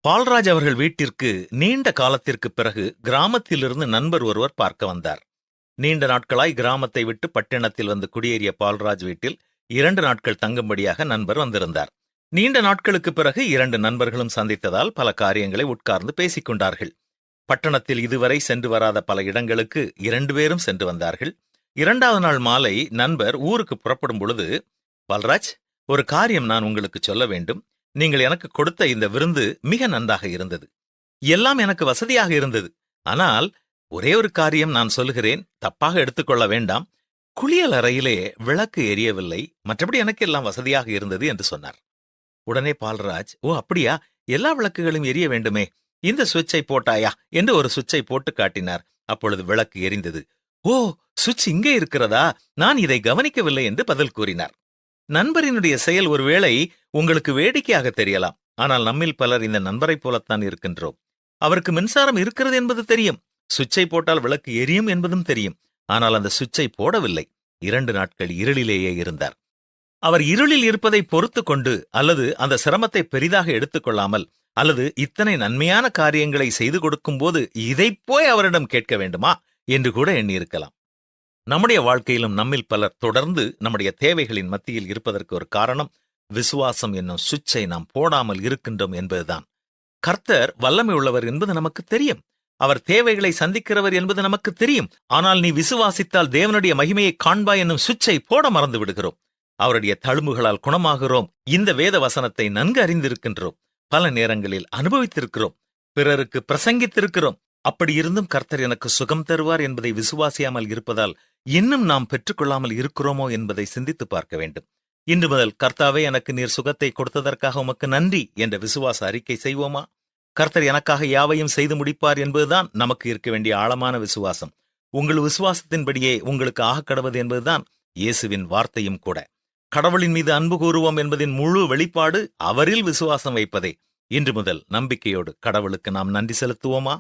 பால்ராஜ் அவர்கள் வீட்டிற்கு நீண்ட காலத்திற்கு பிறகு கிராமத்திலிருந்து நண்பர் ஒருவர் பார்க்க வந்தார். நீண்ட நாட்களாய் கிராமத்தை விட்டு பட்டணத்தில் வந்து குடியேறிய பால்ராஜ் வீட்டில் 2 நாட்கள் தங்கும்படியாக நண்பர் வந்திருந்தார். நீண்ட நாட்களுக்கு பிறகு 2 நண்பர்களும் சந்தித்ததால் பல காரியங்களை உட்கார்ந்து பேசிக் கொண்டார்கள். பட்டணத்தில் இதுவரை சென்று வராத பல இடங்களுக்கு 2 பேரும் சென்று வந்தார்கள். 2வது நாள் மாலை நண்பர் ஊருக்கு புறப்படும் பொழுது, பால்ராஜ், ஒரு காரியம் நான் உங்களுக்கு சொல்ல வேண்டும். நீங்கள் எனக்கு கொடுத்த இந்த விருந்து மிக நன்றாக இருந்தது. எல்லாம் எனக்கு வசதியாக இருந்தது. ஆனால் ஒரே ஒரு காரியம் நான் சொல்லுகிறேன், தப்பாக எடுத்துக்கொள்ள வேண்டாம். குளியல் அறையிலே விளக்கு எரியவில்லை, மற்றபடி எனக்கு எல்லாம் வசதியாக இருந்தது என்று சொன்னார். உடனே பால்ராஜ், ஓ அப்படியா, எல்லா விளக்குகளும் எரிய வேண்டுமே, இந்த சுவிட்சை போட்டாயா என்று ஒரு சுவிட்சை போட்டு காட்டினார். அப்பொழுது விளக்கு எரிந்தது. ஓ, சுவிட்ச் இங்கே இருக்கிறதா, நான் இதை கவனிக்கவில்லை என்று பதில் கூறினார். நண்பரினுடைய செயல் ஒருவேளை உங்களுக்கு வேடிக்கையாக தெரியலாம். ஆனால் நம்மில் பலர் இந்த நண்பரைப் போலத்தான் இருக்கின்றோம். அவருக்கு மின்சாரம் இருக்கிறது என்பது தெரியும், சுவிட்சை போட்டால் விளக்கு எரியும் என்பதும் தெரியும். ஆனால் அந்த சுவிட்சை போடவில்லை. 2 நாட்கள் இருளிலேயே இருந்தார். அவர் இருளில் இருப்பதை பொறுத்து கொண்டு, அல்லது அந்த சிரமத்தை பெரிதாக எடுத்துக்கொள்ளாமல், அல்லது இத்தனை நன்மையான காரியங்களை செய்து கொடுக்கும் போது இதைப் போய் அவரிடம் கேட்க வேண்டுமா என்று கூட எண்ணியிருக்கலாம். நம்முடைய வாழ்க்கையிலும் நம்மில் பலர் தொடர்ந்து நம்முடைய தேவைகளின் மத்தியில் இருப்பதற்கு ஒரு காரணம், விசுவாசம் என்னும் சுவிட்சை நாம் போடாமல் இருக்கின்றோம் என்பதுதான். கர்த்தர் வல்லமை உள்ளவர் என்பது நமக்கு தெரியும். அவர் தேவைகளை சந்திக்கிறவர் என்பது நமக்கு தெரியும். ஆனால் நீ விசுவாசித்தால் தேவனுடைய மகிமையை காண்பாய் என்னும் சுவிட்சை போட மறந்து விடுகிறோம். அவருடைய தழும்புகளால் குணமாகிறோம். இந்த வேத வசனத்தை நன்கு அறிந்திருக்கின்றோம். பல நேரங்களில் அனுபவித்திருக்கிறோம். பிறருக்கு பிரசங்கித்திருக்கிறோம். அப்படி இருந்தும் கர்த்தர் எனக்கு சுகம் தருவார் என்பதை விசுவாசியாமல் இருப்பதால் இன்னும் நாம் பெற்றுக்கொள்ளாமல் இருக்கிறோமோ என்பதை சிந்தித்து பார்க்க வேண்டும். இன்று முதல், கர்த்தாவே, எனக்கு நீர் சுகத்தை கொடுத்ததற்காக உமக்கு நன்றி என்ற விசுவாச அறிக்கை செய்வோமா? கர்த்தர் எனக்காக யாவையும் செய்து முடிப்பார் என்பதுதான் நமக்கு இருக்க வேண்டிய ஆழமான விசுவாசம். உங்கள் விசுவாசத்தின்படியே உங்களுக்கு ஆகக்கடவது என்பதுதான் இயேசுவின் வார்த்தையும் கூட. கடவுளின் மீது அன்பு கூறுவோம் என்பதின் முழு வெளிப்பாடு அவரில் விசுவாசம் வைப்பதே. இன்று முதல் நம்பிக்கையோடு கடவுளுக்கு நாம் நன்றி செலுத்துவோமா?